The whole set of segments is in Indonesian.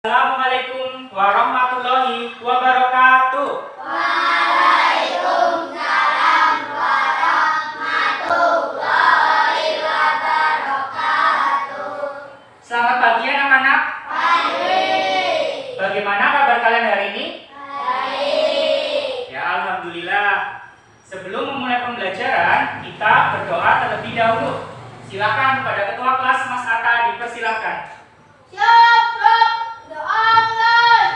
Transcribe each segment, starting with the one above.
Assalamualaikum warahmatullahi wabarakatuh. Waalaikumsalam warahmatullahi wabarakatuh. Selamat pagi anak-anak. Pagi. Bagaimana kabar kalian hari ini? Baik. Ya, alhamdulillah. Sebelum memulai pembelajaran, kita berdoa terlebih dahulu. Silakan kepada ketua kelas Mas Atta dipersilakan. Siap, doa mulai.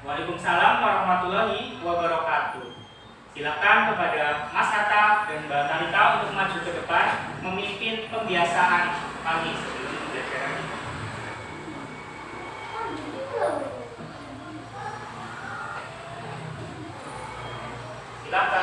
Waalaikumsalam warahmatullahi wabarakatuh. Silakan kepada Mas Atta dan Mbak Talita untuk maju ke depan memimpin pembiasaan pagi sebelum pembelajaran. Silakan.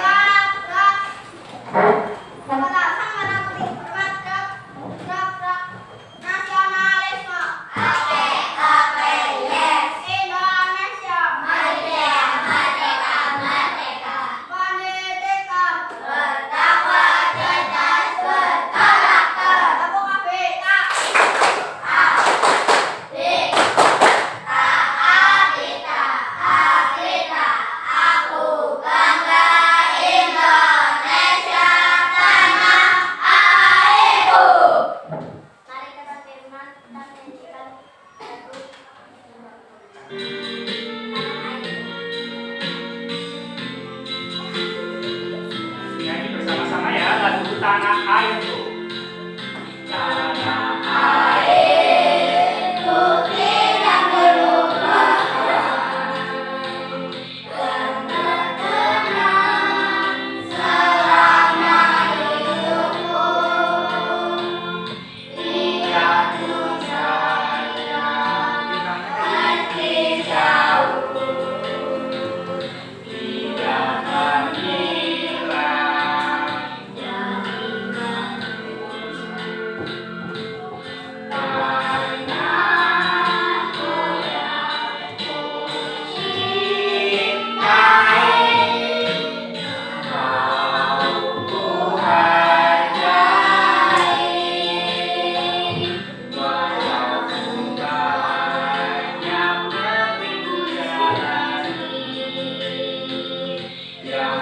Nyanyi bersama-sama ya lagu Tanah Airku. Tanah Airku tidak berubah, tenang selama hidupku. Tidak usah pergi jauh, tidak menghilang.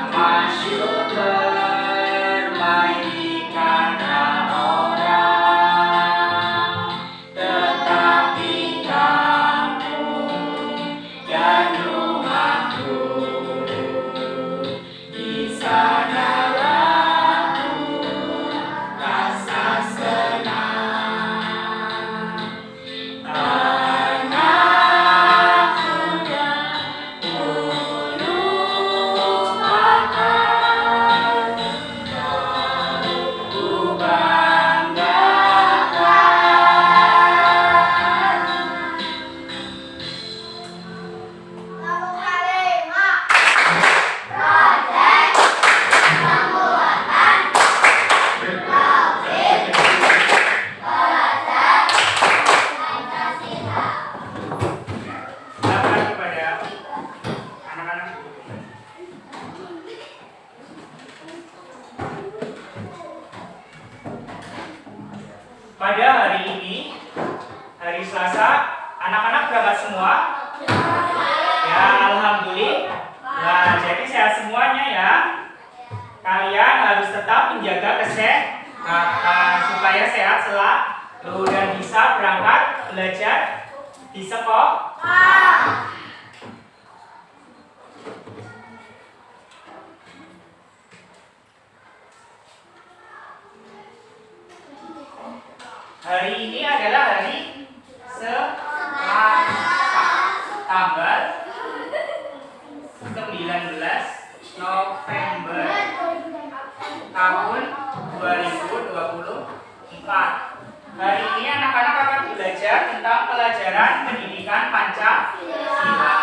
Masyur bermain di kandang orang, tetapi kampung dan rumahku di sanalah rasa senang. Tanah muda Pada hari ini, hari Selasa, anak-anak berangkat semua Ya, alhamdulillah. Nah, jadi sehat semuanya ya. Kalian harus tetap menjaga kesehatan supaya sehat selalu dan bisa berangkat belajar di sekolah. Hari ini adalah hari Selasa, tanggal 19 November tahun 2024. Hari ini anak-anak akan belajar tentang pelajaran pendidikan Pancasila.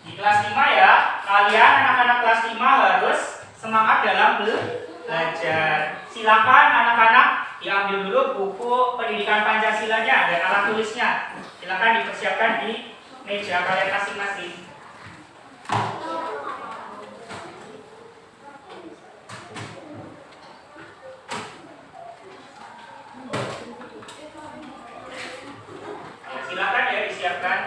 Di kelas 5 ya, kalian anak-anak kelas 5 harus semangat dalam belajar. Silakan anak-anak diambil dulu buku pendidikan Pancasilanya dan alat tulisnya. Silakan dipersiapkan di meja kalian masing-masing. Silakan ya disiapkan.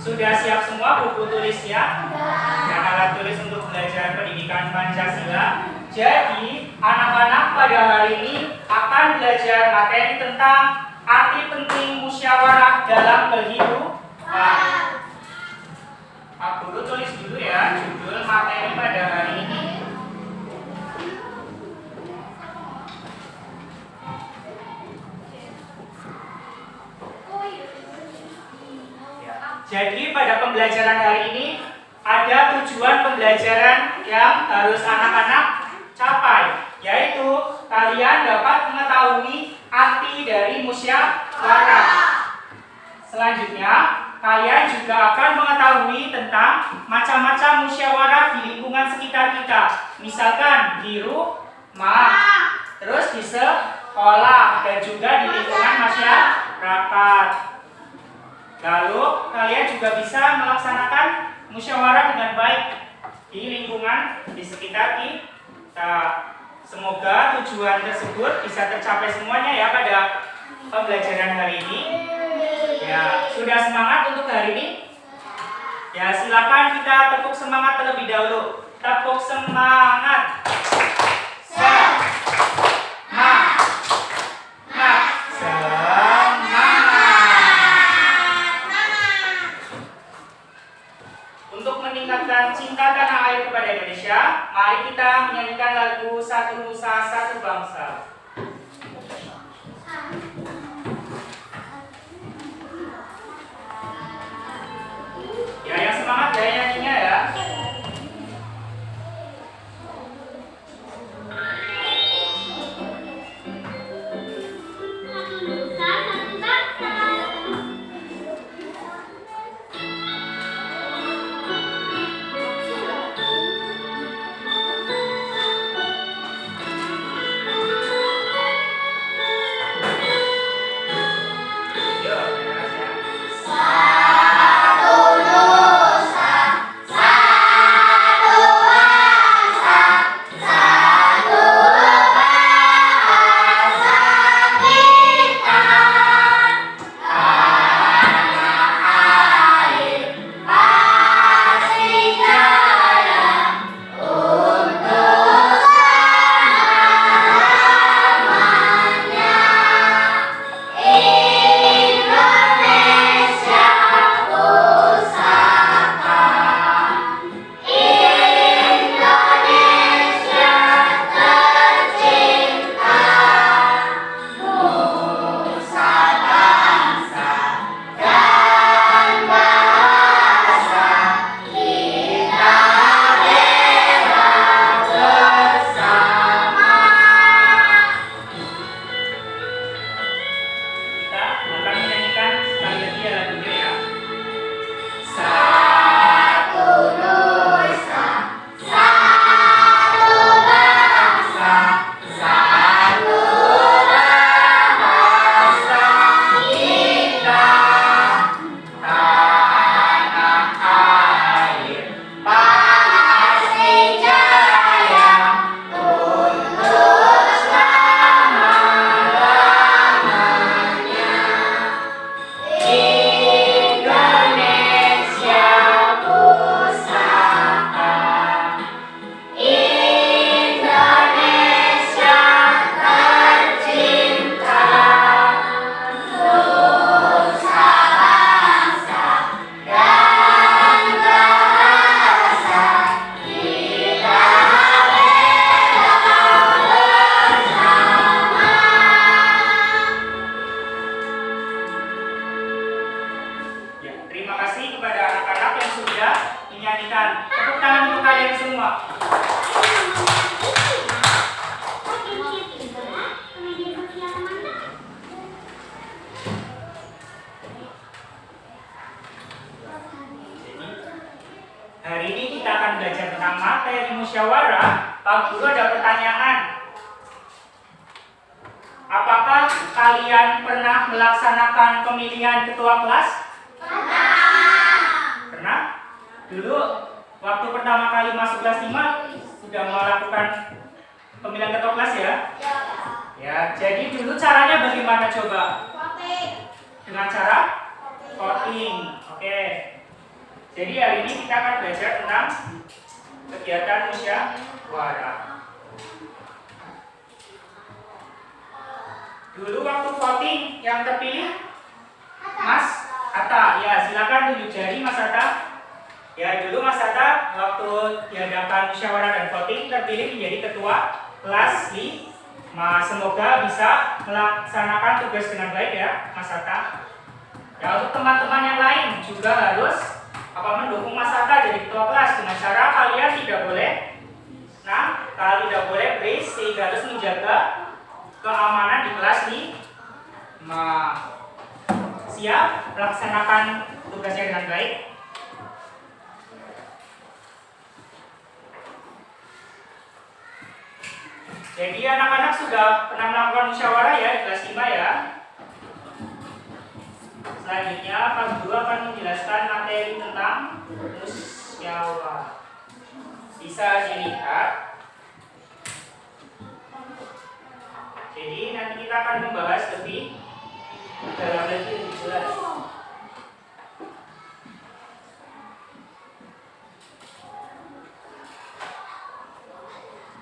Sudah siap semua buku tulisnya dan alat tulis untuk belajar pendidikan Pancasila. Jadi anak-anak pada hari ini akan belajar materi tentang arti penting musyawarah dalam kehidupan. Pak Guru tulis dulu ya judul materi pada hari ini. Jadi pada pembelajaran hari ini ada tujuan pembelajaran yang harus anak-anak capai, yaitu kalian dapat mengetahui arti dari musyawarah. Selanjutnya, kalian juga akan mengetahui tentang macam-macam musyawarah di lingkungan sekitar kita. Misalkan di rumah, terus di sekolah, dan juga di lingkungan masyarakat. Lalu kalian juga bisa melaksanakan musyawarah dengan baik di lingkungan di sekitar kita. Semoga tujuan tersebut bisa tercapai semuanya ya pada pembelajaran hari ini. Ya, sudah semangat untuk hari ini? Ya, silakan kita tepuk semangat terlebih dahulu. Tepuk semangat. Meningkatkan cinta tanah air kepada Indonesia, mari kita menyanyikan lagu Satu Nusa Satu Bangsa. Ya, yang semangat ya nyanyinya ya. Satu Nusa, Hari ini kita akan belajar tentang materi musyawarah. Pak Guru ada pertanyaan. Apakah kalian pernah melaksanakan pemilihan ketua kelas? Pernah? Dulu waktu pertama kali masuk kelas 5 sudah melakukan pemilihan ketua kelas ya? Ya, jadi dulu caranya bagaimana coba? Dengan cara voting. Oke. Jadi hari ini kita akan belajar tentang kegiatan musyawarah. Dulu waktu voting yang terpilih Mas Atta. Ya, silakan tunjuk jari Mas Atta. Ya, dulu Mas Atta waktu diadakan musyawarah dan voting terpilih menjadi ketua kelas 5. Semoga bisa melaksanakan tugas dengan baik ya Mas Atta. Ya, untuk teman-teman yang lain juga harus mendukung Mas Atta jadi ketua kelas dengan cara kalian tidak boleh tidak boleh berisik, sehingga harus menjaga keamanan di kelas 5. Siap melaksanakan tugasnya dengan baik. Jadi anak-anak sudah pernah melakukan musyawarah ya di kelas 5 ya. Selanjutnya Pak Guru akan menjelaskan materi tentang musyawarah. Bisa dilihat. Jadi nanti kita akan membahas lebih dalam lagi lebih jelas.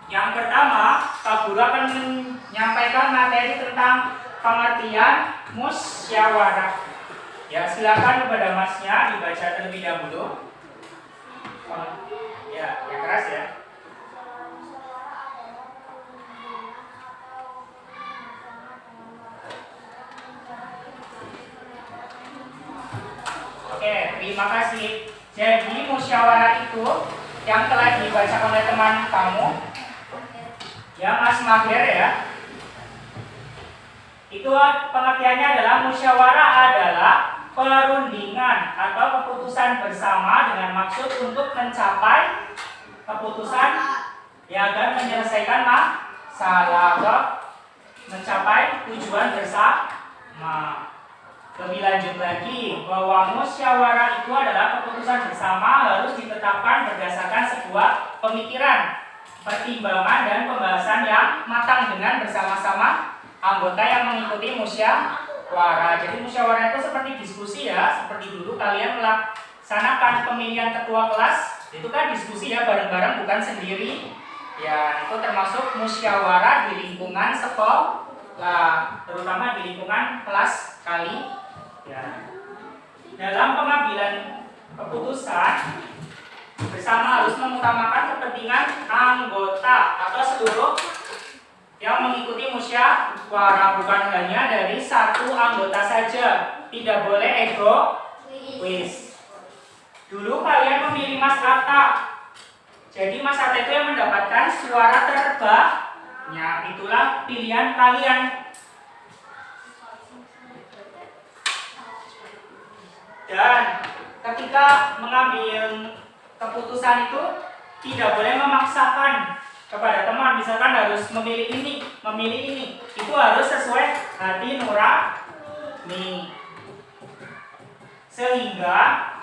Yang pertama, Pak Guru akan menyampaikan materi tentang pengertian musyawarah. Ya, silakan kepada Masnya dibaca terlebih dahulu. Ya, yang keras ya. Oke, terima kasih. Jadi musyawarah itu yang telah dibaca oleh teman kamu, ya Mas Mahir ya. Itu pengertiannya adalah musyawarah adalah perundingan atau keputusan bersama dengan maksud untuk mencapai keputusan yang akan menyelesaikan masalah atau mencapai tujuan bersama. Lebih lanjut lagi bahwa musyawarah itu adalah keputusan bersama harus ditetapkan berdasarkan sebuah pemikiran, pertimbangan dan pembahasan yang matang dengan bersama-sama anggota yang mengikuti musyawarah. Jadi musyawarah itu seperti diskusi ya, seperti dulu kalian melaksanakan pemilihan ketua kelas, itu kan diskusi ya bareng-bareng bukan sendiri. Ya, itu termasuk musyawarah di lingkungan sekolah, terutama di lingkungan kelas kali. Ya. Dalam pengambilan keputusan bersama harus mengutamakan kepentingan anggota atau seluruh yang mengikuti musyawarah, bukan hanya dari satu anggota saja. Tidak boleh egois. Dulu kalian memilih Mas Atta. Jadi Mas Atta itu yang mendapatkan suara terbanyak. Itulah pilihan kalian. Dan ketika mengambil keputusan itu tidak boleh memaksakan kepada teman, misalkan harus memilih ini, itu harus sesuai hati nurani. Sehingga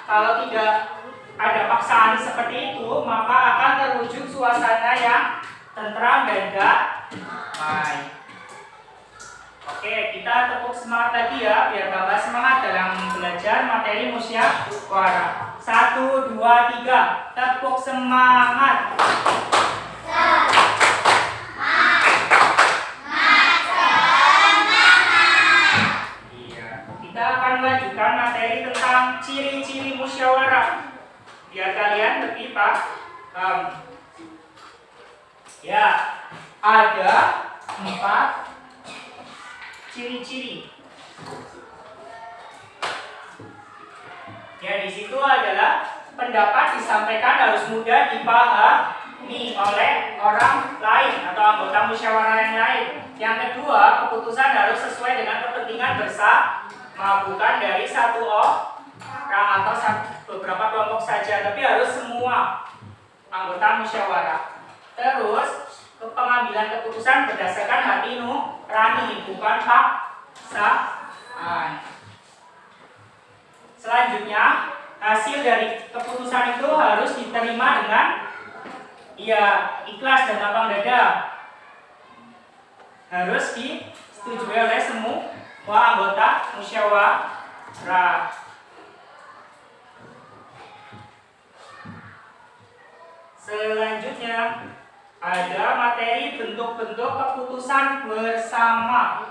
kalau tidak ada paksaan seperti itu, maka akan terwujud suasana yang tentram dan damai. Oke, kita tepuk semangat lagi ya, biar tambah semangat dalam belajar materi musyawarah. 1, 2, 3, tepuk semangat. Iya, kita akan melanjutkan materi tentang ciri-ciri musyawarah, biar kalian lebih paham. Ya, ada 4 ciri-ciri. Ya, di situ adalah pendapat disampaikan harus mudah dipahami. dihakimi oleh orang lain atau anggota musyawarah yang lain. Yang kedua, keputusan harus sesuai dengan kepentingan bersama, bukan dari satu orang atau beberapa kelompok saja, tapi harus semua anggota musyawarah. Terus, pengambilan keputusan berdasarkan hati nurani, bukan paksaan. Selanjutnya, hasil dari keputusan itu harus diterima dengan ikhlas dan lapang dada. Harus disetujui oleh semua anggota musyawarah. Selanjutnya ada materi bentuk-bentuk keputusan bersama.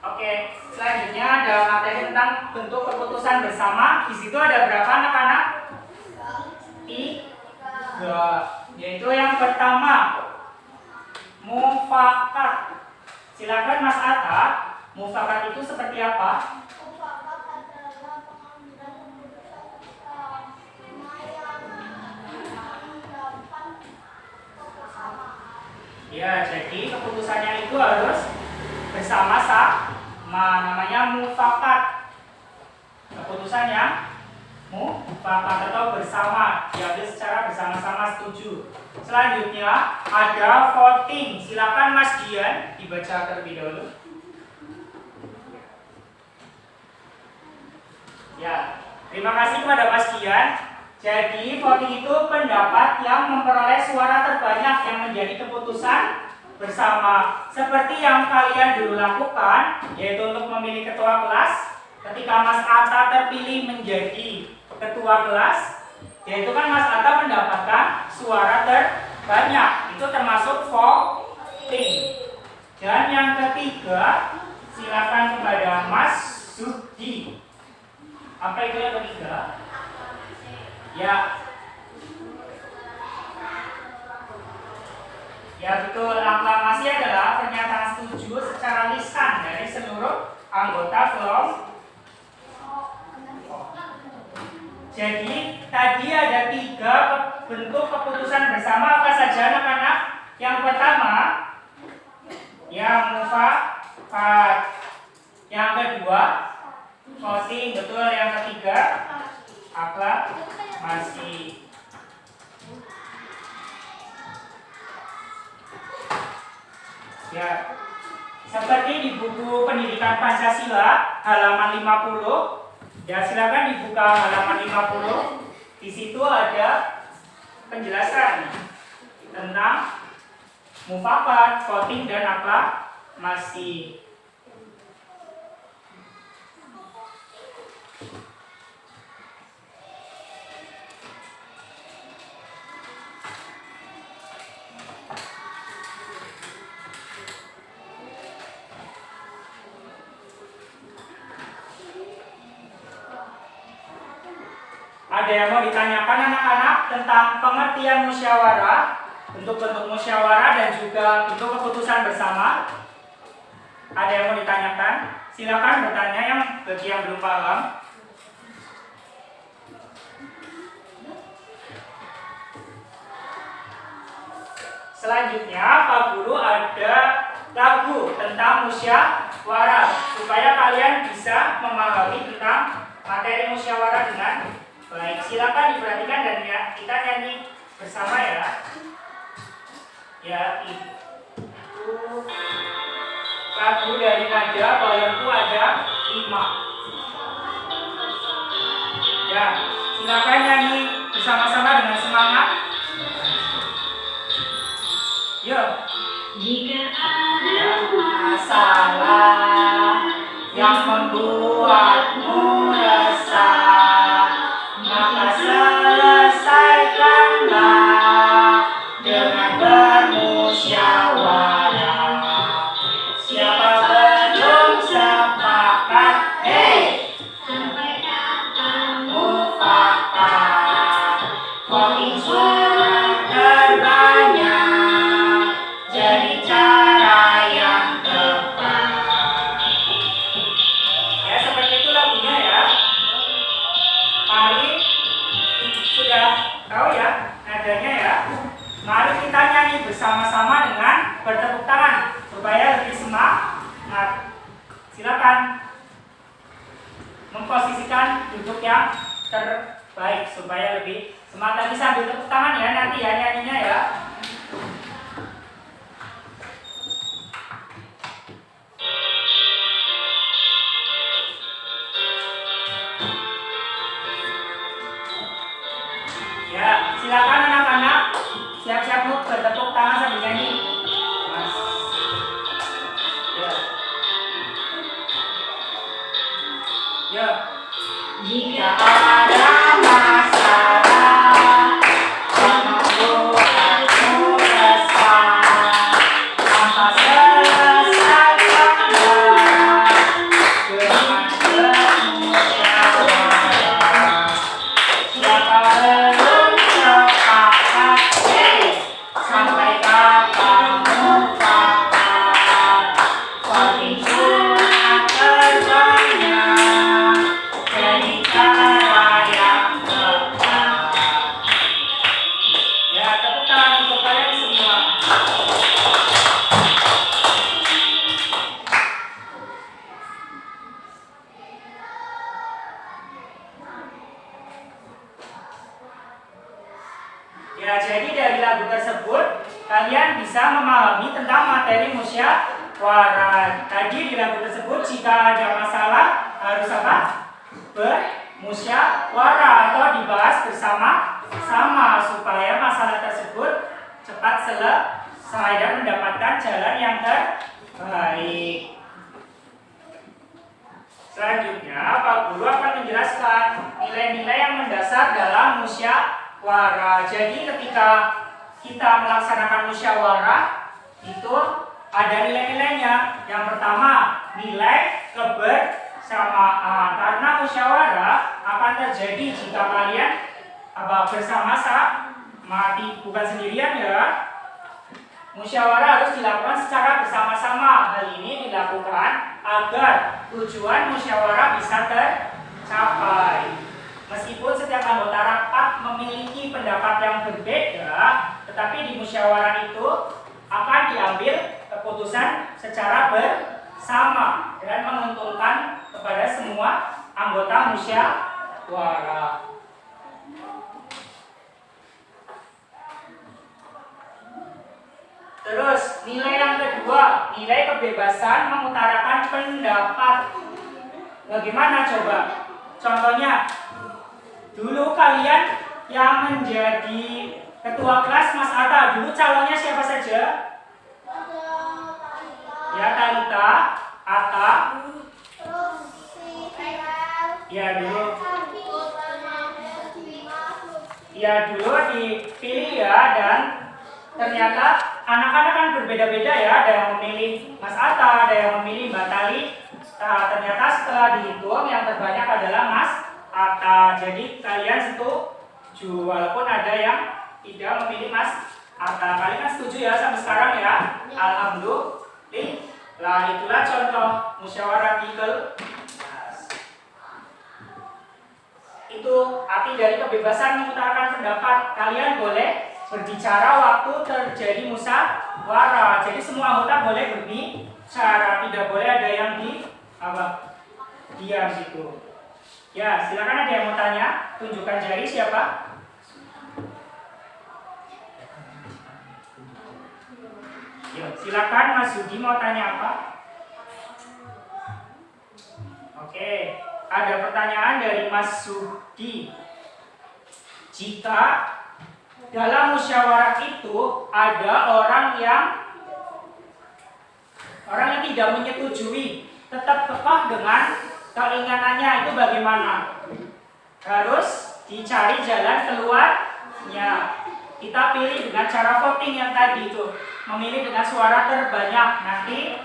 Oke, selanjutnya ada materi tentang bentuk keputusan bersama. Di situ ada berapa anak-anak? 3. Yaitu yang pertama, mufakat. Silakan Mas Atta, mufakat itu seperti apa? Mufakat adalah pengambilan keputusan bersama yang mendapat kebersamaan. Ya, jadi keputusannya itu harus bersama-sama, namanya mufakat. Keputusannya mufakat atau bersama, diambil secara bersama-sama setuju. Selanjutnya ada voting. Silakan Mas Dian dibaca terlebih dahulu. Ya, terima kasih kepada Mas Dian. Jadi voting itu pendapat yang memperoleh suara terbanyak yang menjadi keputusan bersama. Seperti yang kalian dulu lakukan, yaitu untuk memilih ketua kelas. Ketika Mas Atta terpilih menjadi ketua kelas, yaitu kan Mas Atta mendapatkan suara terbanyak. Itu termasuk voting. Dan yang ketiga, silakan kepada Mas Sudi. Apa itu yang ketiga? Ya betul, aklamasi adalah pernyataan setuju secara lisan dari seluruh anggota kelompok. Jadi tadi ada 3 bentuk keputusan bersama, apa saja anak-anak? Yang pertama, mufakat. Yang kedua, voting, betul. Yang ketiga, aklamasi. Ya, seperti di buku Pendidikan Pancasila halaman 50. Ya, silakan dibuka halaman 50. Di situ ada penjelasan tentang mufakat, voting dan aklamasi. Ada yang mau ditanyakan anak-anak tentang pengertian musyawarah, bentuk-bentuk musyawarah dan juga bentuk keputusan bersama? Ada yang mau ditanyakan? Silakan bertanya yang bagi yang belum paham. Selanjutnya Pak Guru ada lagu tentang musyawarah supaya kalian bisa memahami tentang materi musyawarah dengan baik. Silakan diperhatikan dan ya kita nyanyi bersama ya. Ya itu lagu dari Nada Bayangku ada 5. Ya, silakan nyanyi bersama-sama dengan semangat. Yuk. Jika ada masalah yang membuatmu resah, maka selesaikanlah dengan bermusyawarah. Siapa belum sepakat, sampai kata posisikan duduk yang terbaik supaya lebih semangat lagi. Sambil tepuk tangan ya nanti ya nyanyinya ya. Ya, silakan anak-anak siap-siap bertepuk tangan sambil nyanyi. Mas. Ya. Ya. Jika ada masalah yang membuatmu resah, tanpa selesaikan dengan bermusyawarah. Siapa belum sepakat, sampai kapan mufakat, perhitungan terbanyak jadi cara yang tepat. Ya, tepuk tangan untuk kalian semua. Ya, jadi dari lagu tersebut kalian bisa memahami tentang materi musyawarah. Tadi di lagu tersebut jika ada masalah harus apa? Bermusyawarah atau dibahas bersama-sama supaya masalah tersebut cepat selesai dan mendapatkan jalan yang terbaik. Selanjutnya, Pak Guru akan menjelaskan nilai-nilai yang mendasar dalam musyawarah. Jadi ketika kita melaksanakan musyawarah itu ada nilai-nilainya. Yang pertama, nilai kebersamaan. Karena musyawarah akan terjadi jika kalian bersama-sama, bukan sendirian ya. Musyawarah harus dilakukan secara bersama-sama. Hal ini dilakukan agar tujuan musyawarah bisa tercapai. Meskipun setiap anggota rapat memiliki pendapat yang berbeda, tetapi di musyawarah itu akan diambil keputusan secara bersama dan menguntungkan kepada semua anggota musyawarah. Terus nilai yang kedua, nilai kebebasan mengutarakan pendapat. Bagaimana coba? Contohnya, dulu kalian yang menjadi ketua kelas Mas Atta, dulu calonnya siapa saja? Ya, Talita, Atta. Ya, dulu. Ya, dulu dipilih ya, dan ternyata anak-anak kan berbeda-beda ya, ada yang memilih Mas Atta, ada yang memilih Mbak Tali. Nah, ternyata setelah dihitung yang terbanyak adalah Mas Atta. Jadi kalian setuju walaupun ada yang tidak memilih Mas Atta. Kalian kan setuju ya sampai sekarang ya? Alhamdulillah. Itulah contoh musyawarah di kelas. Itu arti dari kebebasan mengutarakan pendapat. Kalian boleh berbicara waktu terjadi musyawarah. Jadi semua anggota boleh berbicara, tidak boleh ada yang diam gitu. Ya, silakan ada yang mau tanya, tunjukkan jari siapa? Yuk, silakan Mas Yudi mau tanya apa? Oke, ada pertanyaan dari Mas Yudi. Jika dalam musyawarah itu ada orang yang tidak menyetujui, tetap kekeh dengan keinginannya, itu bagaimana? Harus dicari jalan keluarnya. Kita pilih dengan cara voting yang tadi itu, memilih dengan suara terbanyak. Nanti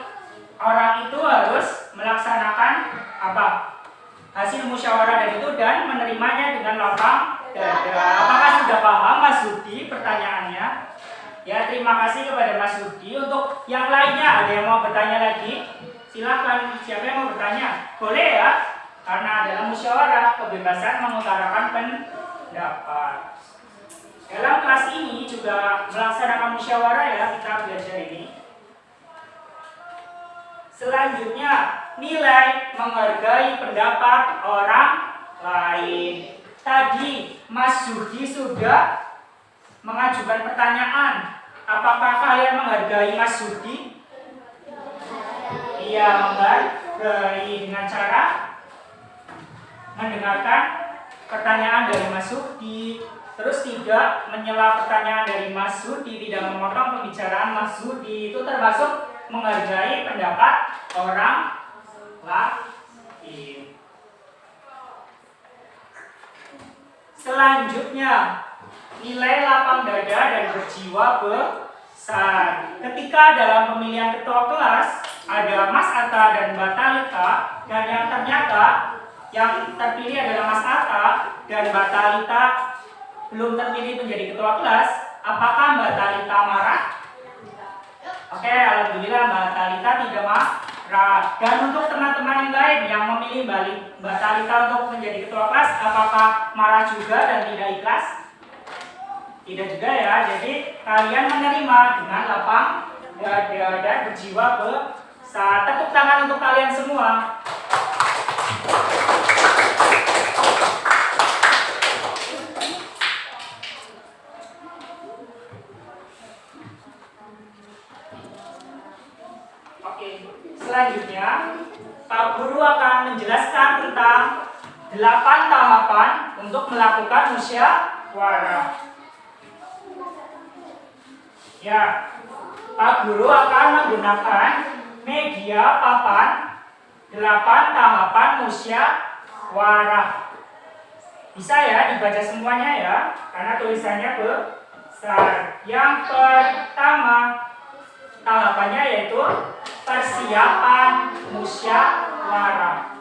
orang itu harus melaksanakan hasil musyawarah dan menerimanya dengan lapang dada. Apakah sudah paham Mas Yudi pertanyaannya? Ya, terima kasih kepada Mas Yudi. Untuk yang lainnya ada yang mau bertanya lagi? Silakan, siapa yang mau bertanya? Boleh ya, karena dalam musyawarah kebebasan mengutarakan pendapat. Dalam kelas ini juga melaksanakan musyawarah ya, kita belajar ini. Selanjutnya, nilai menghargai pendapat orang Mas Judi sudah mengajukan pertanyaan. Apakah kalian menghargai Mas Judi? Iya, menghargai dengan cara mendengarkan pertanyaan dari Mas Judi, terus tidak menyela pertanyaan dari Mas Judi, tidak memotong pembicaraan Mas Judi. Itu termasuk menghargai pendapat orang lain. Selanjutnya, nilai lapang dada dan berjiwa besar. Ketika dalam pemilihan ketua kelas ada Mas Atta dan Mbak Talita, dan yang ternyata yang terpilih adalah Mas Atta dan Mbak Talita belum terpilih menjadi ketua kelas, apakah Mbak Talita marah? Oke, alhamdulillah Mbak Talita tidak marah. Dan untuk teman-teman yang lain yang memilih Mbak Talita untuk menjadi ketua kelas, apakah marah juga dan tidak ikhlas? Tidak juga ya. Jadi kalian menerima dengan lapang dada dan berjiwa besar. Tepuk tangan untuk kalian semua. Oke, selanjutnya Pak Guru akan menjelaskan tentang 8 tahapan untuk melakukan musyawarah. Ya, Pak Guru akan menggunakan media papan 8 tahapan musyawarah. Bisa ya dibaca semuanya ya, karena tulisannya besar. Yang pertama tahapannya yaitu persiapan musyawarah.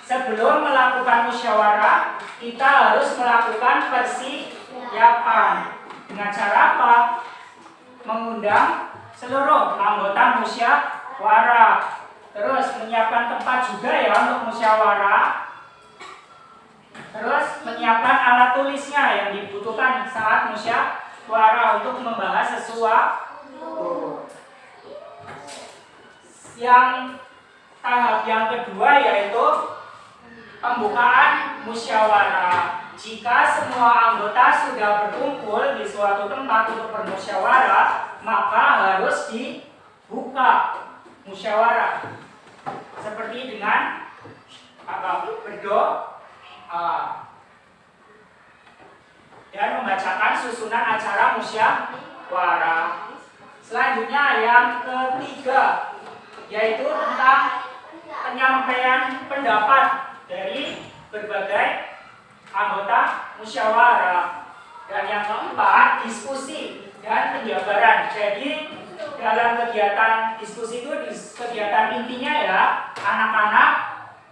Sebelum melakukan musyawarah, kita harus melakukan persiapan. Dengan cara apa? Mengundang seluruh anggota musyawarah. Terus menyiapkan tempat juga ya untuk musyawarah. Terus menyiapkan alat tulisnya yang dibutuhkan saat musyawarah untuk membahas sesuatu. Yang tahap yang kedua yaitu pembukaan musyawarah. Jika semua anggota sudah berkumpul di suatu tempat untuk bermusyawarah, maka harus dibuka musyawarah. Seperti dengan berdoa dan membacakan susunan acara musyawarah. Selanjutnya yang ketiga yaitu tentang penyampaian pendapat dari berbagai anggota musyawarah. Dan yang keempat, diskusi dan penjabaran. Jadi dalam kegiatan diskusi itu kegiatan intinya ya, anak-anak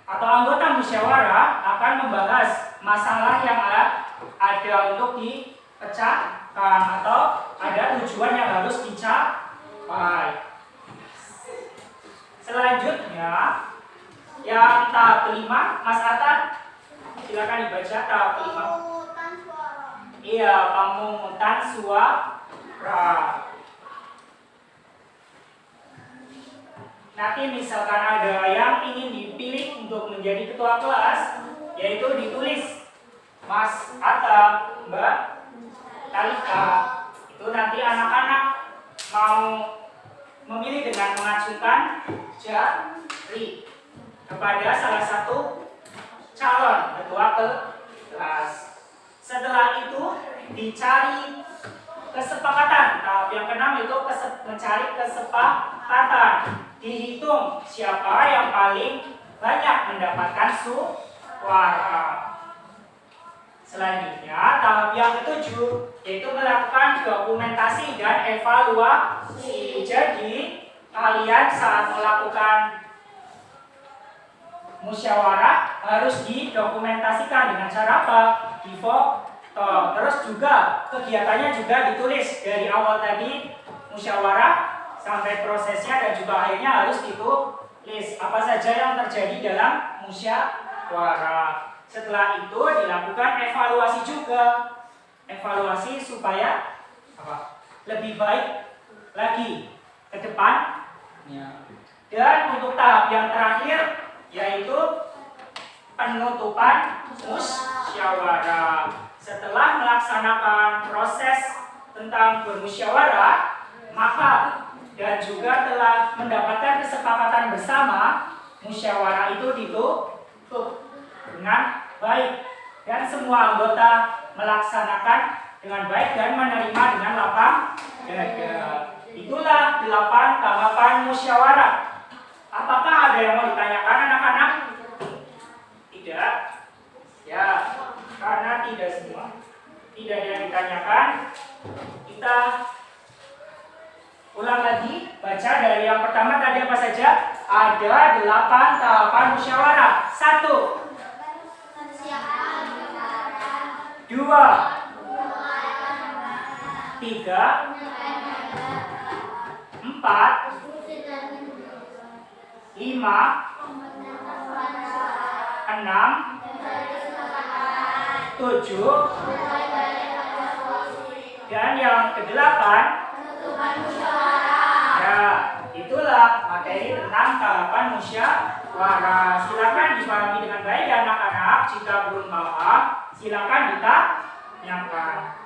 atau anggota musyawarah akan membahas masalah yang ada untuk dipecahkan atau ada tujuan yang harus dicapai. Selanjutnya yang tahap kelima, Mas Atta, silakan dibaca tahap kelima. Pemungutan suara. Iya, pemungutan suara. Nanti misalkan ada yang ingin dipilih untuk menjadi ketua kelas, yaitu ditulis Mas Atta, Mbak Talita. Itu nanti anak-anak mau memilih dengan mengajukan jari kepada salah satu calon ketua kelas. Setelah itu dicari kesepakatan. Tahap yang keenam itu mencari kesepakatan. Dihitung siapa yang paling banyak mendapatkan suara. Selanjutnya tahap yang ketujuh yaitu melakukan dokumentasi dan evaluasi. Jadi kalian saat melakukan musyawarah harus didokumentasikan dengan cara apa? Difoto. Terus juga kegiatannya juga ditulis dari awal tadi musyawarah sampai prosesnya dan juga akhirnya harus ditulis apa saja yang terjadi dalam musyawarah. Setelah itu dilakukan evaluasi juga. Evaluasi supaya lebih baik lagi ke depan. Dan untuk tahap yang terakhir yaitu penutupan musyawarah. Setelah melaksanakan proses tentang bermusyawarah, maka dan juga telah mendapatkan kesepakatan bersama, musyawarah itu ditutup dengan baik dan semua anggota melaksanakan dengan baik dan menerima dengan lapang dada. Itulah 8 tahapan musyawarah. Apakah ada yang mau ditanyakan anak-anak? Tidak. Ya, karena tidak semua. Tidak ada yang ditanyakan. Kita ulang lagi, baca dari yang pertama tadi apa saja? Ada 8 tahapan musyawarah. 1, 2, 3, 4, 5, 6, 7, dan yang ke-8. Ya, itulah materi tentang tahapan musyawarah. Silakan dipahami dengan baik ya anak-anak. Jika belum paham, silakan ditanyakan.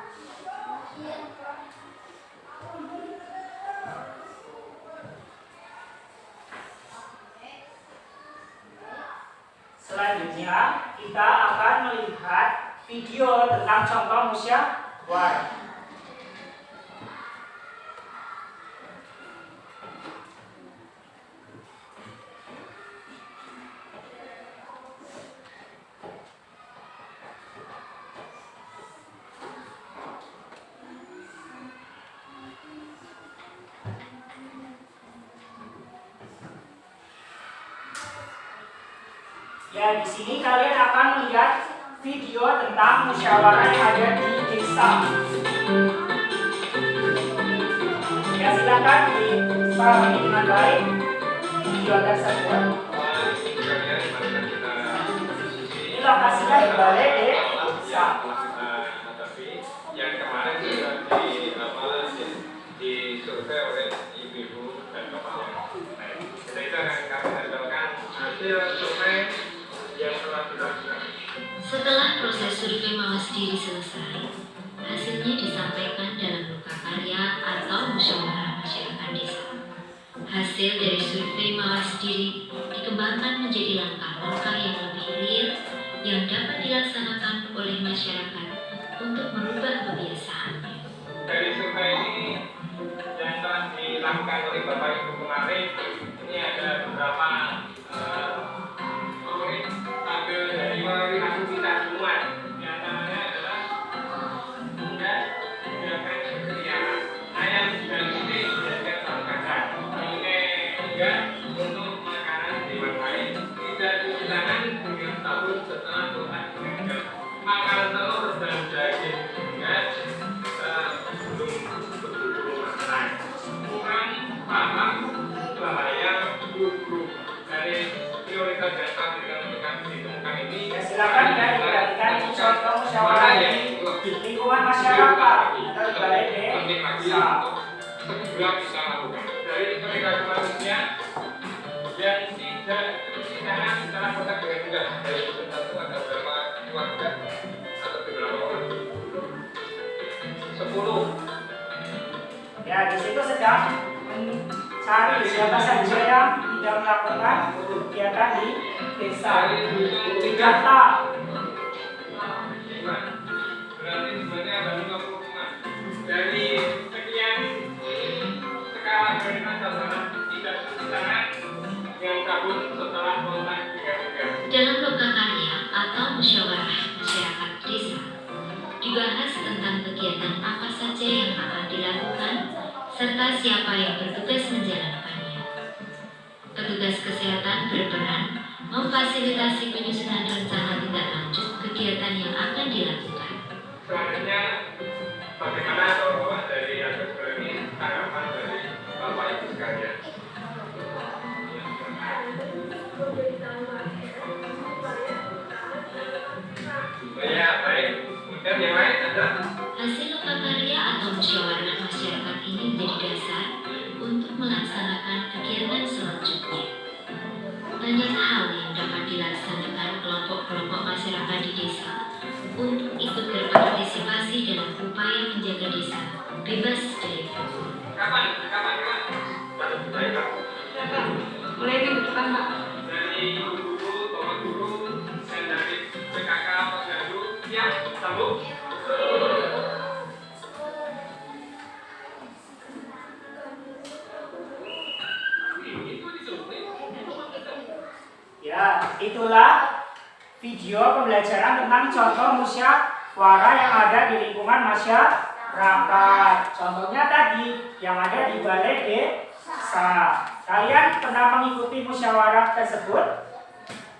Selanjutnya, kita akan melihat video tentang contoh musyawarah. Ya, di sini kalian akan melihat video tentang musyawarah yang ada di desa. Ya, silakan dipahami dengan baik video tersebut. Ini lokasinya di balai desa. Yang kemarin sudah disurvei oleh ibu-ibu dan bapak. Jadi itu akan kami hasilkan hasil survei yang telah dilakukan. Setelah proses survei mawas diri selesai, hasilnya disampaikan dalam lokakarya atau musyawarah masyarakat desa. Hasil dari survei mawas diri dikembangkan menjadi langkah-langkah yang lebih real yang dapat dilaksanakan oleh masyarakat untuk merubah kebiasaannya. Dari survei ini yang telah dilakukan oleh Bapak Ibu kemarin, ini ada beberapa tabel dari aktivitas semua. Di antaranya adalah tindakan kesehatan. Ayam dan ini dijadikan pangkasan. Hingga untuk makanan hewan lain tidak cuci tangan dengan sabun setelah berolahraga. Makan telur dan daging hingga belum berburu makanan. Kurang paham bahaya guru dari prioritas yang telah ditemukan ini. Ya, silakan ya diperhatikan contoh musyawarah di lingkungan masyarakat atau di balai desa. Segera kita lakukan dari mereka manusia yang tidak cuci tangan setelah kontak dengan juga dari satu ada berapa keluarga atau beberapa orang 10. Ya, di situ sedang mencari siapa saja yang tidak melakukan kegiatan di desa. Bukti data. Berarti sebenarnya ada 55. Dari sekian skala prioritas adalah tidak cuci tangan dengan sabun setelah kontak dengan juga. Dalam lokakarya atau musyawarah masyarakat desa, dibahas tentang kegiatan apa saja yang akan dilakukan serta siapa yang bertugas menjalankannya. Petugas kesehatan berperan memfasilitasi penyusunan rencana tindak lanjut kegiatan yang akan dilakukan. Selanjutnya, bagaimana Bapak dari aspek ini tanggapan dari Bapak Ibu sekalian? Ya, baik. Kemudian yang lain ada? Hasil lokakarya atau musyawarah masyarakat ini menjadi dasar untuk melaksanakan kegiatan selanjutnya. dari Ibu Guru, Bapak Guru, dan dari PKK Posyandu. Ya, sambung. Ya, itulah video pembelajaran tentang contoh musyawarah yang ada di lingkungan masyarakat. Contohnya tadi yang ada di balai desa. Kalian pernah mengikuti musyawarah tersebut?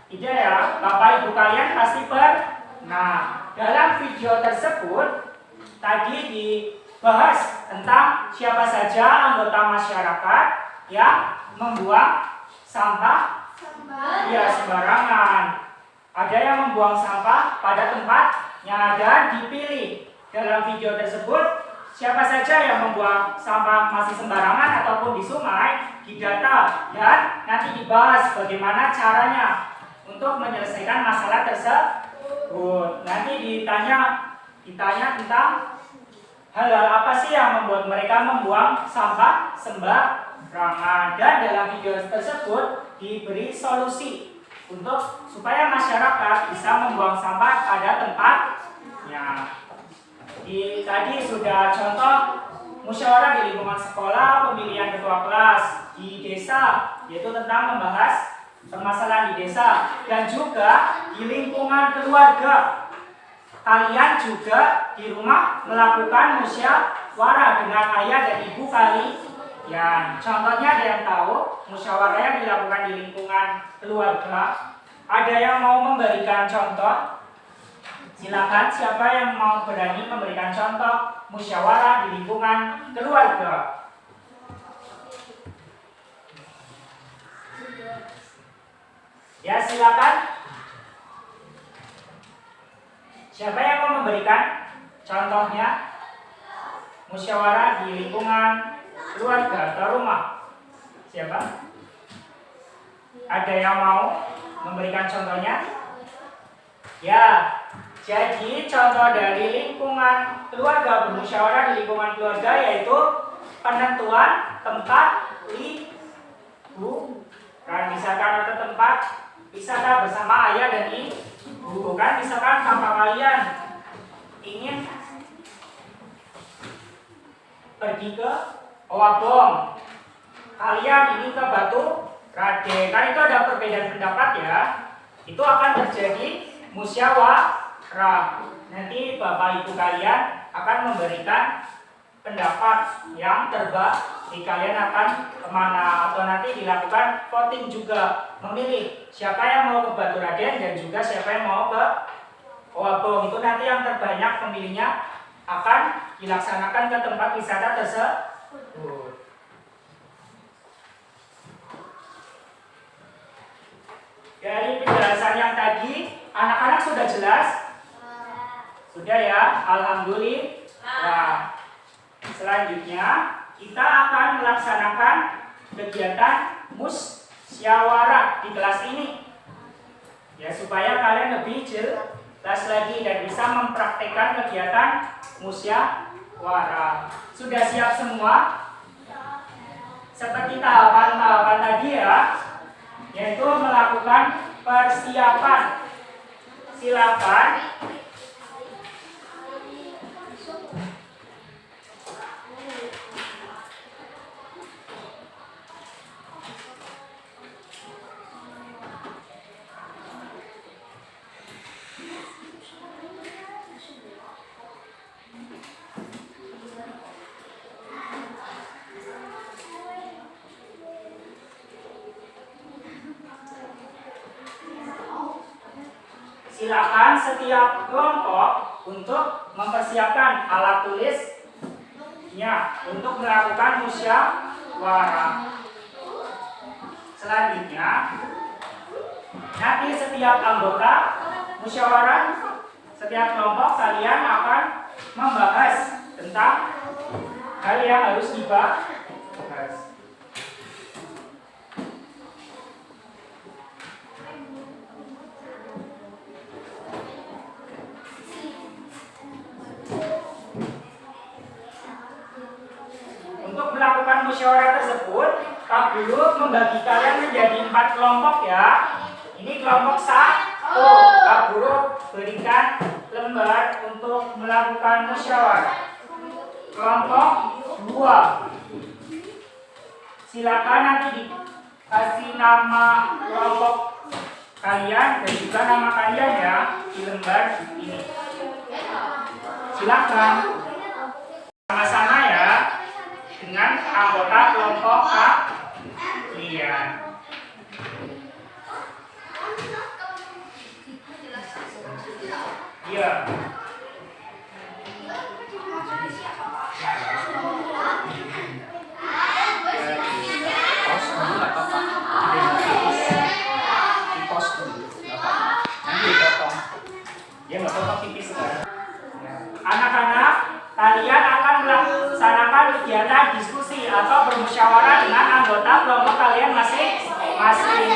Tidak ya, Bapak Ibu kalian pasti pernah. Dalam video tersebut tadi dibahas tentang siapa saja anggota masyarakat yang membuang sampah sembarangan. Ada yang membuang sampah pada tempatnya dan dipilih. Dalam video tersebut, siapa saja yang membuang sampah masih sembarangan ataupun di sungai didata dan nanti dibahas bagaimana caranya untuk menyelesaikan masalah tersebut. Nanti ditanya tentang hal-hal apa sih yang membuat mereka membuang sampah sembarangan, dan dalam video tersebut diberi solusi untuk supaya masyarakat bisa membuang sampah pada tempatnya. Tadi sudah contoh musyawarah di lingkungan sekolah, pemilihan ketua kelas di desa, yaitu tentang membahas permasalahan di desa, dan juga di lingkungan keluarga. Kalian juga di rumah melakukan musyawarah dengan ayah dan ibu kalian. Contohnya ada yang tahu musyawarah yang dilakukan di lingkungan keluarga? Ada yang mau memberikan contoh? Silakan, siapa yang mau berani memberikan contoh musyawarah di lingkungan keluarga? Ya, silakan. Siapa yang mau memberikan contohnya musyawarah di lingkungan keluarga atau rumah? Siapa? Ada yang mau memberikan contohnya? Ya, jadi contoh dari lingkungan keluarga, bermusyawarah di lingkungan keluarga yaitu penentuan tempat liburan. Misalkan ada tempat wisata bersama ayah dan ibu, kan? Misalkan bapak kalian ingin pergi ke Owabong, kalian ingin ke Batu Rade, kan itu ada perbedaan pendapat ya. Itu akan terjadi musyawarah. Nanti bapak ibu kalian akan memberikan pendapat yang terbaik. Kalian akan kemana, atau nanti dilakukan voting juga, memilih siapa yang mau ke Batu Raden dan juga siapa yang mau ke Owabong. Itu nanti yang terbanyak pemilihnya akan dilaksanakan ke tempat wisata tersebut. Dari penjelasan yang tadi, anak-anak sudah jelas? Sudah ya, alhamdulillah. Selanjutnya kita akan melaksanakan kegiatan musyawarah di kelas ini, ya, supaya kalian lebih jelas lagi dan bisa mempraktekkan kegiatan musyawarah. Sudah siap semua? Seperti tahapan-tahapan tadi ya, yaitu melakukan persiapan. Silakan setiap kelompok untuk mempersiapkan alat tulisnya untuk melakukan musyawarah. Selanjutnya, nanti setiap anggota musyawarah, setiap kelompok kalian akan membahas tentang hal yang harus dibahas. Untuk melakukan musyawarah tersebut, guru membagi kalian menjadi 4 kelompok ya. Ini kelompok 1. Kak guru berikan lembar untuk melakukan musyawarah. Kelompok 2. Silakan nanti dikasih nama kelompok kalian dan juga nama kalian ya di lembar ini. Silakan sama-sama ya dengan anggota kelompok kalian. Iya. Anak-anak, kalian akan melaksanakan kegiatan diskusi atau bermusyawarah dengan anggota kelompok kalian masing-masing.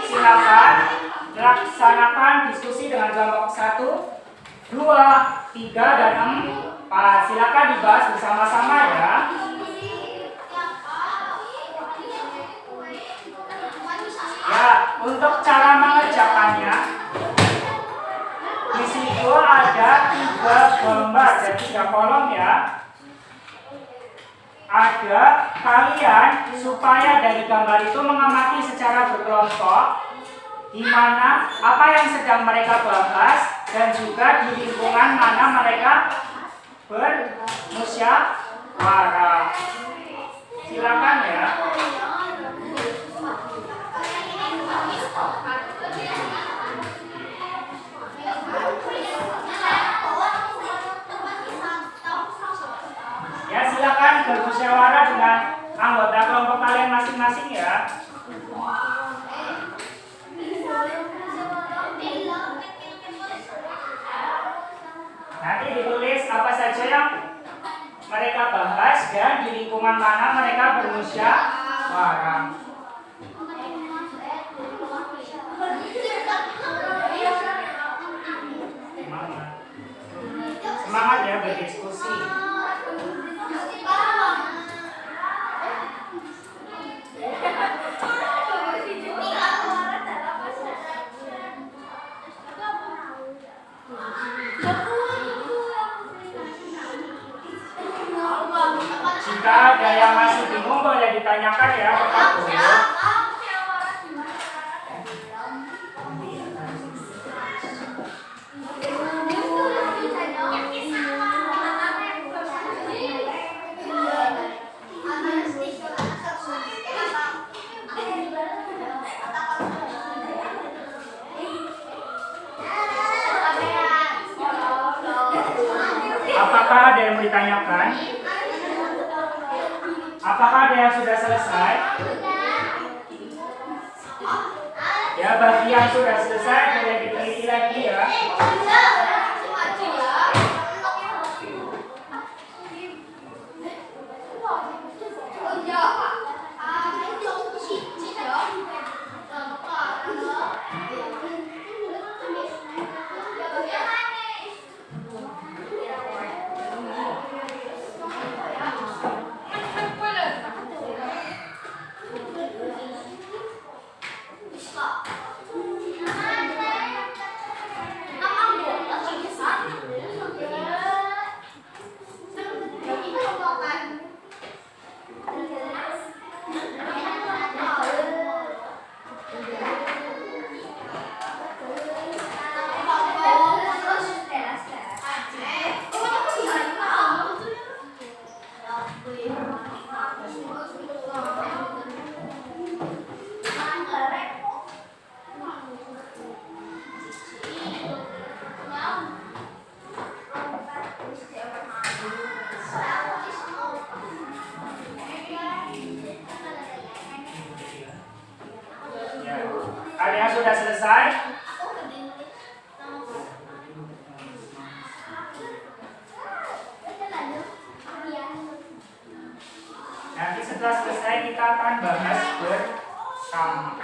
Silakan melaksanakan diskusi dengan kelompok 1, 2, 3, dan 4. Silakan dibahas bersama-sama ya. Ya, untuk cara mengerjakannya, di situ ada 3 gambar dan 3 kolom ya. Ada kalian supaya dari gambar itu mengamati secara berkelompok di mana apa yang sedang mereka bahas dan juga di lingkungan mana mereka bermusyawarah. Silakan ya. Ya, silakan bermusyawarah dengan anggota kelompok kalian masing-masing ya. Nanti ditulis apa saja yang mereka bahas dan di lingkungan mana mereka bermusyawarah. Semangat ya berdiskusi. Jika ada yang masih bingung boleh ditanyakan ya ke Pak Guru. Apakah ada yang mau ditanyakan? Apakah ada yang sudah selesai? Ya, bagi yang sudah selesai boleh diteliti lagi ya. Ada yang sudah selesai? Nanti setelah selesai kita akan bahas bersama.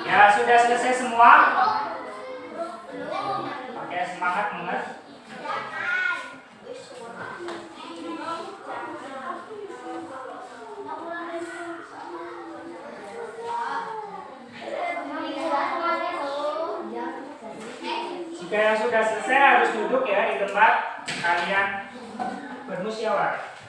Ya, sudah selesai semua? Oke, semangat banget. Jika yang sudah selesai harus duduk ya di tempat kalian bermusyawarah.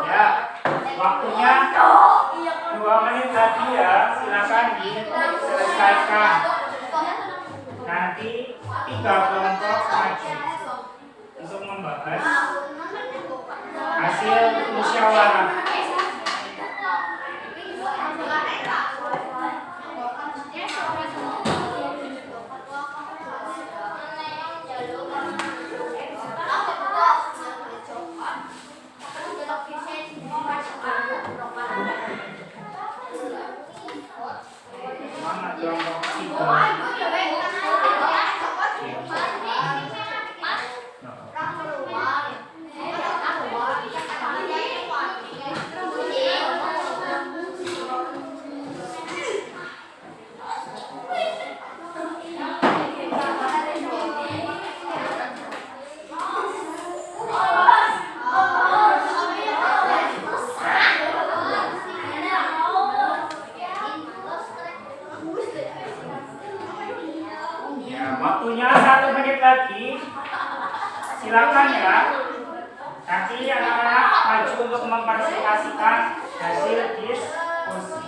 Ya, waktunya 2 menit lagi ya, silakan diselesaikan. Nanti 3 kelompok maju untuk membahas hasil musyawarah. Semangat kelompok 3. Ya, waktunya 1 menit lagi. Silakan ya. Nanti anak-anak maju untuk mempresentasikan hasil diskusi.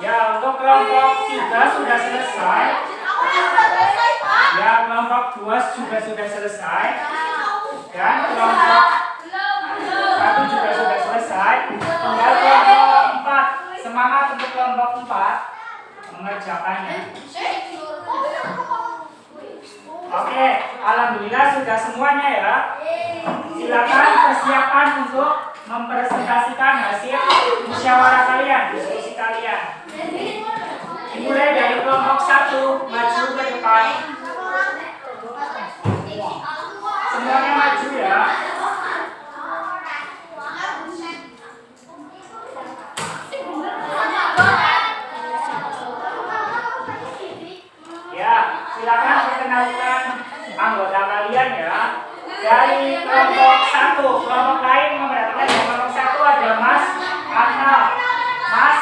Ya, untuk kelompok 3 sudah selesai. Ya, kelompok 2 juga sudah selesai. Dan kelompok 1 juga sudah selesai. Tinggal kelompok 4. Semangat untuk kelompok 4 mengerjakannya. Oke, alhamdulillah sudah semuanya ya. Silakan persiapan untuk mempresentasikan hasil musyawarah kalian, diskusi kalian. Dimulai dari kelompok 1, maju ke depan. Semuanya maju ya. Ya, silakan perkenalkan anggota kalian ya. Dari kelompok 1, kelompok lain memperhatikan di kelompok 1 ada Mas Ana, Mas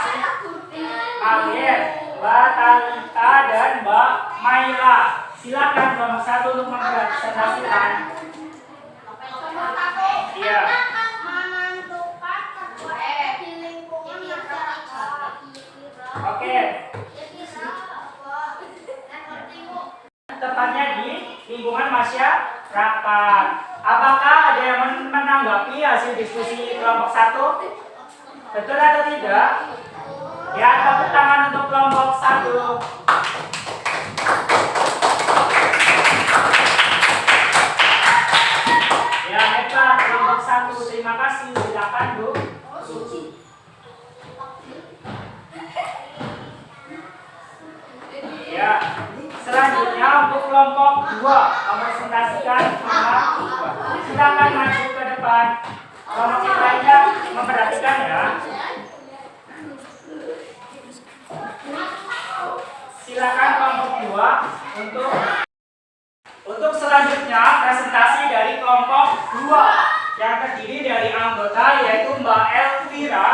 Alir, Mbak Talita dan Mbak Maila. Silakan kelompok 1 untuk mempresentasikan. Iya. Oke. Tepatnya di lingkungan masyarakat. Apakah ada yang menanggapi hasil diskusi kelompok 1? Betul atau tidak? Ya, tepuk tangan untuk kelompok 1. Ya, hebat kelompok 1. Terima kasih. Silakan, Bu. Ya, selanjutnya untuk kelompok 2 mempresentasikan kelompok 2. Silakan maju ke depan. Kelompok yang lainnya memperhatikan ya. Silakan kelompok 2 untuk selanjutnya presentasi dari kelompok 2 yang terdiri dari anggota yaitu Mbak Elvira,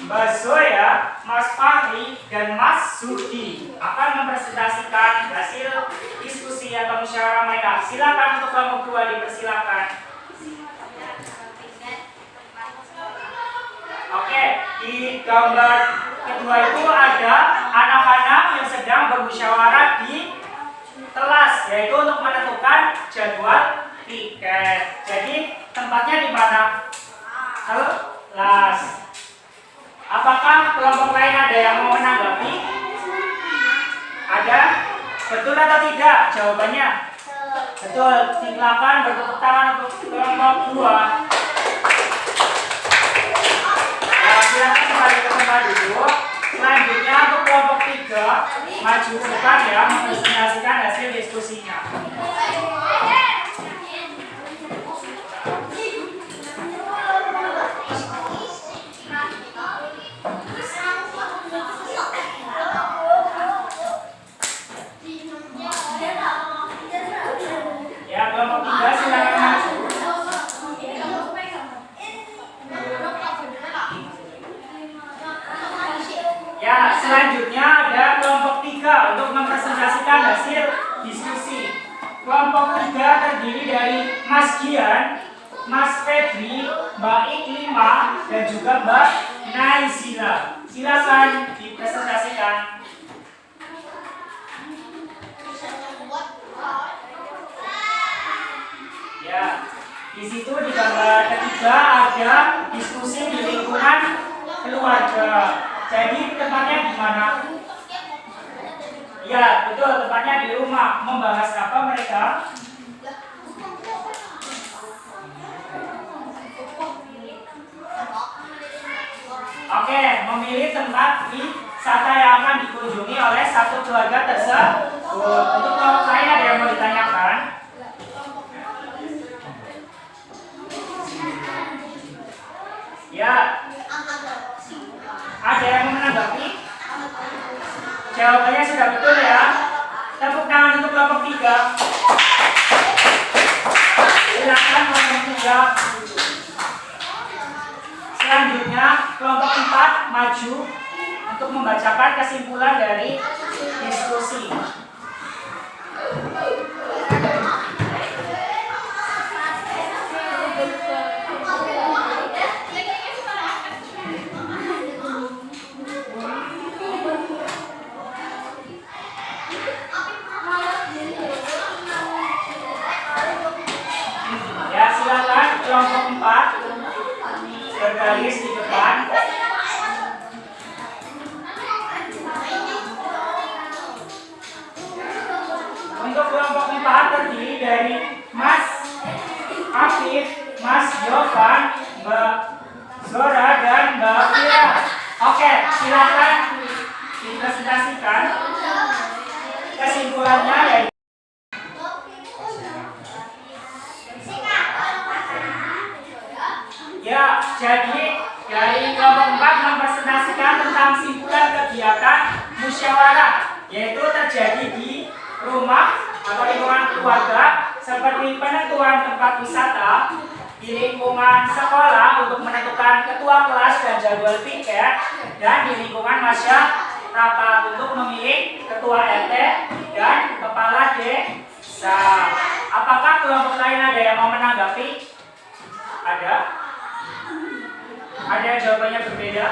Mbak Zoya, Mas Fahri, dan Mas Sudi akan mempresentasikan hasil diskusi musyawarah mereka. Silakan untuk kelompok 2 dipersilakan. Oke, di gambar kedua itu ada anak-anak yang sedang bermusyawarah di kelas, yaitu untuk menentukan jadwal piket. Jadi tempatnya di mana? Kelas. Apakah kelompok lain ada yang mau menanggapi? Ada? Betul atau tidak? Jawabannya betul. Silakan bertepuk tangan untuk kelompok 2. Silakan kembali ke tempat duduk. Selanjutnya untuk kelompok 3 maju ke depan ya, mempresentasikan hasil diskusinya. Ya, kelompok 3 silakan maju. Ya, selanjutnya ada kelompok 3 untuk mempresentasikan hasil diskusi. Kelompok 3 terdiri dari Mas Gian, Mas Febri, Mbak Iklima, dan juga Mbak Naisila. Silakan dipresentasikan. Ya, di situ di gambar ketiga ada diskusi di lingkungan keluarga. Jadi tempatnya di mana? Ya, betul, tempatnya di rumah. Membahas apa mereka? Oke, memilih tempat wisata yang akan dikunjungi oleh satu keluarga tersebut. Untuk kelompok lain ada yang mau ditanyakan? Ya. Ada yang mau menanggapi? Jawabannya sudah betul ya. Tepuk tangan untuk kelompok 3. Silakan kelompok 3. Selanjutnya kelompok 4 maju untuk membacakan kesimpulan dari diskusi. Ya, silakan kelompok 4 berbaris di depan. Untuk kelompok 4 terdiri dari Mas Afif, Mas Jovan, Mbak Zora, dan Mbak Fira. Oke, silakan dipresentasikan kesimpulannya yaitu. Ya, jadi dari kelompok 4 mempresentasikan tentang simpulan kegiatan musyawarah, yaitu terjadi di rumah atau lingkungan keluarga, seperti penentuan tempat wisata, di lingkungan sekolah untuk menentukan ketua kelas dan jadwal piket, dan di lingkungan masyarakat untuk memilih ketua RT dan kepala desa. Apakah kelompok lain ada yang mau menanggapi? Ada? Ada yang jawabannya berbeda?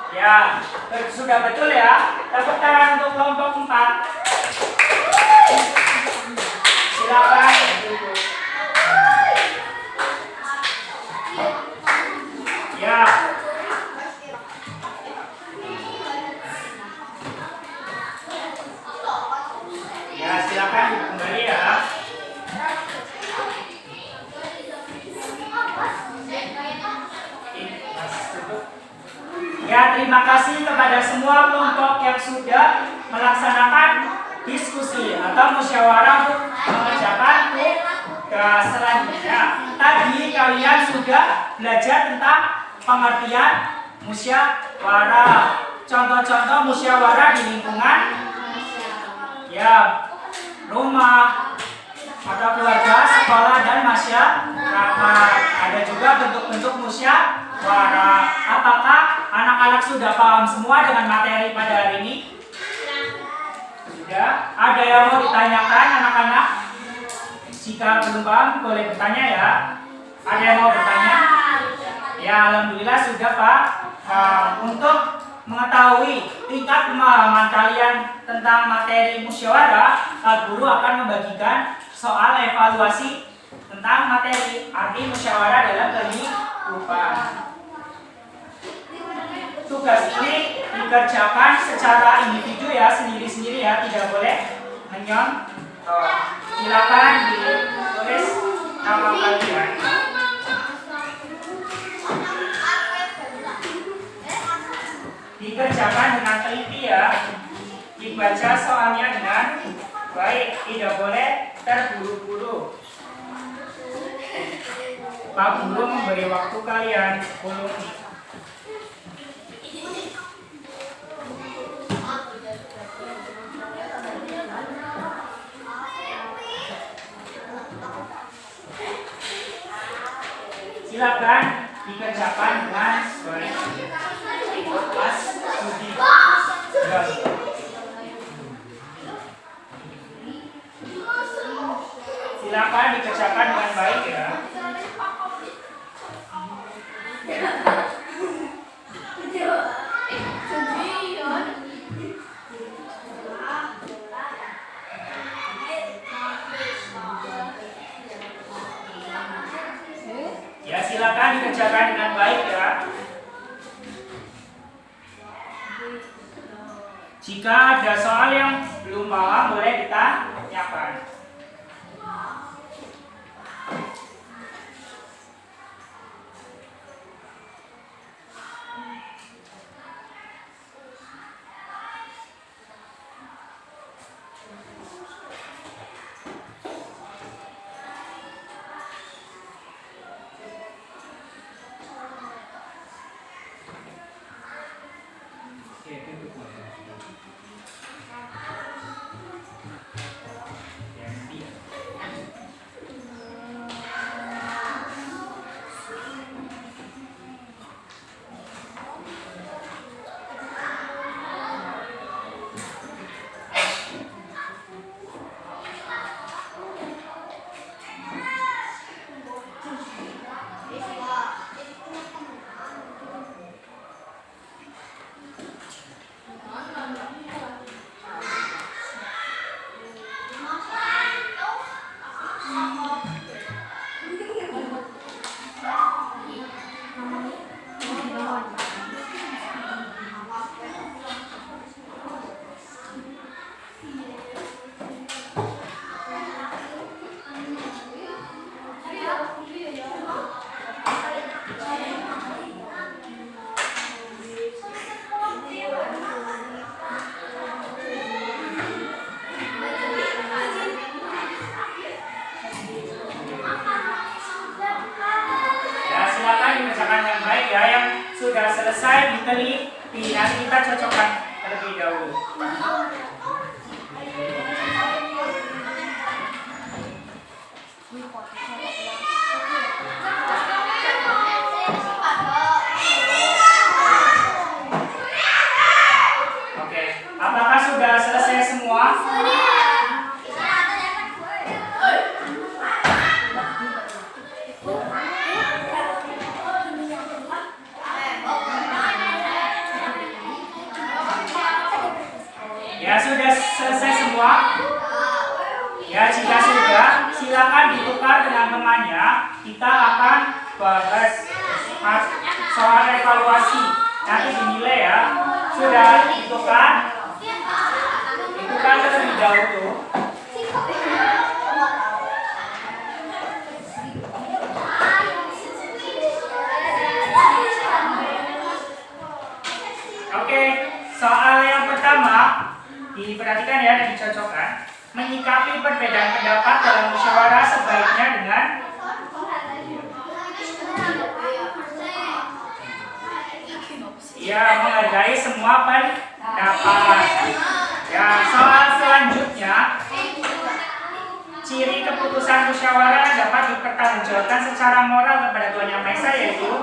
Ya, sudah betul ya. Tepuk tangan untuk kelompok 4. Silakan duduk. Ya. Ya, silakan kembali ya. Ya, terima kasih kepada semua kelompok yang sudah melaksanakan diskusi atau musyawarah untuk mengerjakan tugas selanjutnya. Tadi kalian sudah belajar tentang pengertian musyawarah. Contoh-contoh musyawarah di lingkungan ya, rumah atau keluarga, sekolah, dan masyarakat. Ada juga bentuk-bentuk musyawarah. Apakah anak-anak sudah paham semua dengan materi pada hari ini? Sudah? Ada yang mau ditanyakan anak-anak? Jika belum paham boleh bertanya ya. Ada yang mau bertanya? Ya, alhamdulillah sudah Pak. Untuk mengetahui tingkat pemahaman kalian tentang materi musyawarah, Pak Guru akan membagikan soal evaluasi tentang materi arti musyawarah dalam kehidupan. Tugas ini dikerjakan secara individu ya, sendiri-sendiri ya, tidak boleh menyontoh. Silakan ditulis nama kalian. Dikerjakan dengan teliti ya. Dibaca soalnya dengan baik, tidak boleh terburu-buru. Pak Guru memberi waktu kalian 10 menit. Silakan dikerjakan dengan baik. Mas Sudi. Silakan dikerjakan dengan baik ya. Ya, silakan dikerjakan dengan baik ya. Jika ada soal yang belum paham boleh ditanyakan. Sudah selesai diteliti, nanti kita cocokkan terlebih dahulu. Oke, apakah sudah selesai semua? Ya, sudah selesai semua? Ya, jika sudah, silakan ditukar dengan temannya. Kita akan bahas soal evaluasi. Nanti dinilai ya. Sudah ditukar? Ditukar terlebih dahulu. Oke, soal yang pertama diperhatikan ya dan dicocokkan. Menyikapi perbedaan pendapat dalam musyawarah sebaiknya dengan ya menghargai semua pendapat. Ya, soal selanjutnya, ciri keputusan musyawarah dapat dipertanggungjawabkan secara moral kepada Tuhan Yang Maha Esa yaitu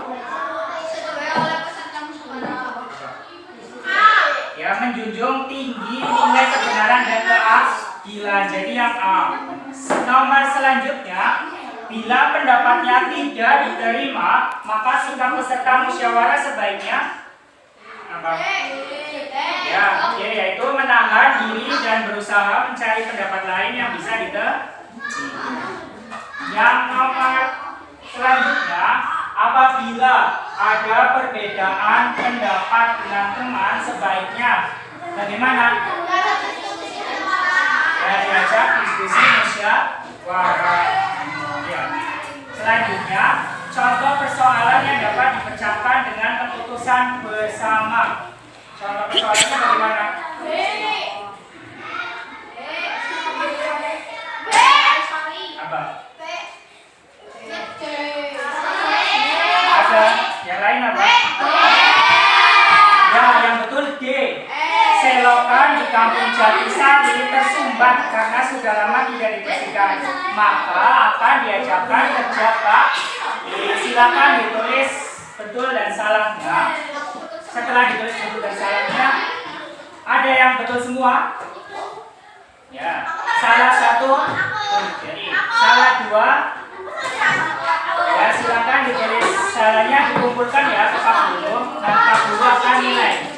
ya menjunjung tinggi nilai kebenaran dan Gila, jadi yang A. Nomor selanjutnya, bila pendapatnya tidak diterima, maka sikap peserta musyawarah sebaiknya apa? Ya, oke, yaitu menahan diri dan berusaha mencari pendapat lain yang bisa diterima. Yang nomor selanjutnya, apabila ada perbedaan pendapat dengan teman, sebaiknya bagaimana? Ya, diajak diskusi musyawarah. Ya. Selanjutnya, contoh persoalan yang dapat dipecahkan dengan keputusan bersama. Contoh persoalannya bagaimana? Apa? Ada yang lain apa? Ya, yang betul D. Selokan di kampung Jatisari tersumbat karena sudah lama tidak dibersihkan, maka akan diajarkan kerja Pak. Silakan ditulis betul dan salahnya. Setelah ditulis betul dan salahnya, ada yang betul semua. Ya, salah satu, jadi salah dua. Ya, silakan ditulis salahnya, dikumpulkan ya ke Pak Guru, dan Pak Guru akan nilai.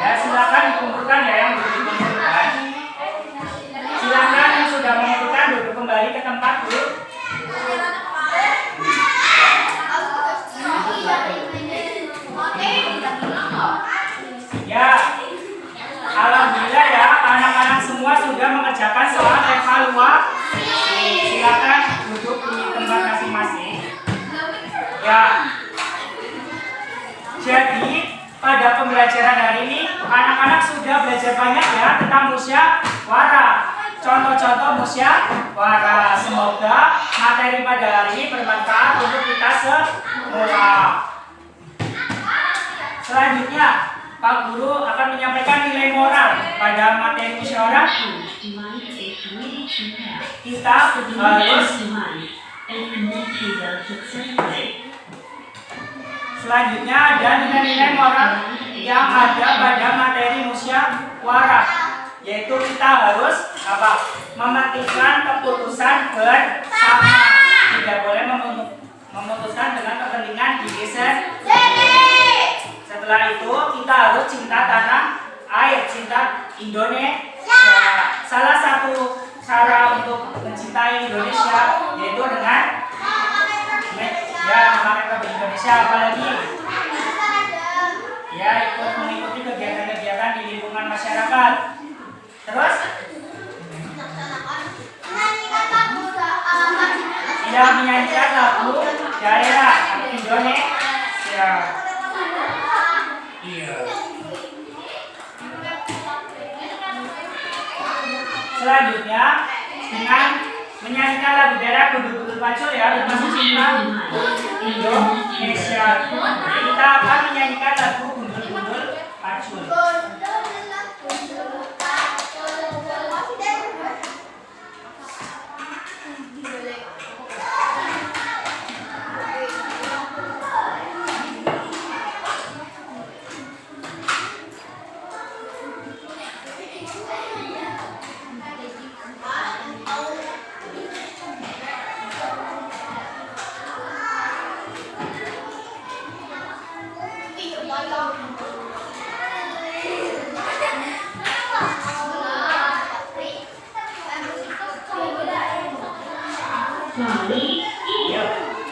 Ya, silakan dikumpulkan ya yang belum dikumpulkan. Silakan yang sudah mengumpulkan duduk kembali ke tempat, Bu. Ya, alhamdulillah ya, anak-anak semua sudah mengerjakan soal evaluasi. Silakan duduk di tempat masing-masing. Ya, jadi pada pembelajaran hari ini, anak-anak sudah belajar banyak ya tentang musyawarah. Contoh-contoh musyawarah. Semoga materi pada hari ini bermanfaat untuk kita semua. Selanjutnya, Pak Guru akan menyampaikan nilai moral pada materi musyawarah. Kita harus selanjutnya ada nilai-nilai moral yang ada pada materi musyawarah, yaitu kita harus apa? Mementingkan keputusan bersama. Tidak boleh memutuskan dengan kepentingan diri sendiri. Setelah itu kita harus cinta tanah air, cinta Indonesia. Salah satu cara untuk mencintai Indonesia yaitu dengan ya memakai Indonesia, apalagi ya ikut mengikuti kegiatan-kegiatan di lingkungan masyarakat. Terus tidak menyanyikan lagu daerah Indonesia. Iya. Selanjutnya dengan menyanyikan lagu daerah Gundul-Gundul Pacul ya, termasuk cinta Indonesia. Kita akan menyanyikan lagu Gundul-Gundul Pacul.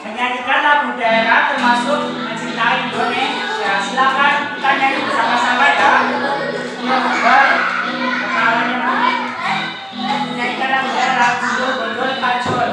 Menyanyikan lagu daerah termasuk mencintai Indonesia. Silakan kita nyanyi bersama-sama ya. Menyanyikan lagu daerah Gundul-Gundul Pacul.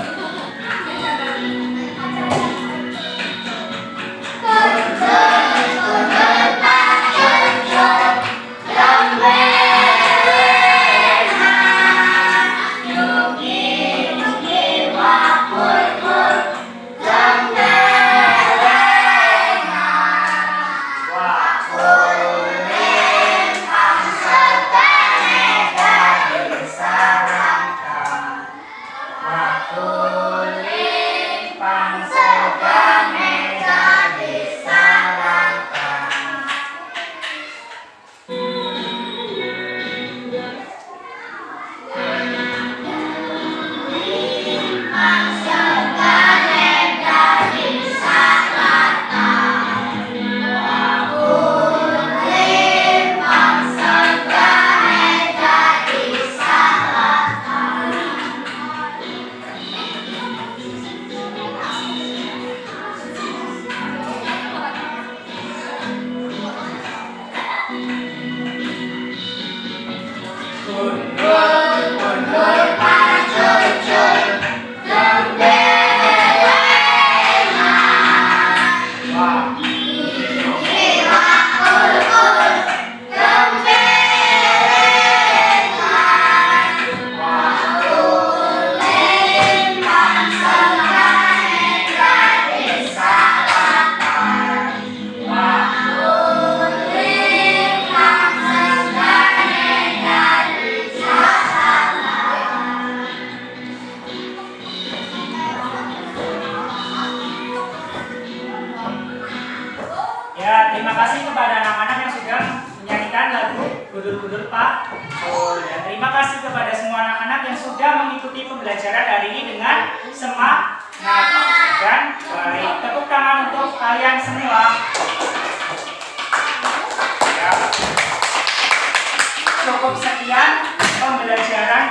terima kasih kepada semua anak-anak yang sudah mengikuti pembelajaran hari ini dengan semangat dan baik. Tepuk tangan untuk kalian semua. Ya. Cukup sekian pembelajaran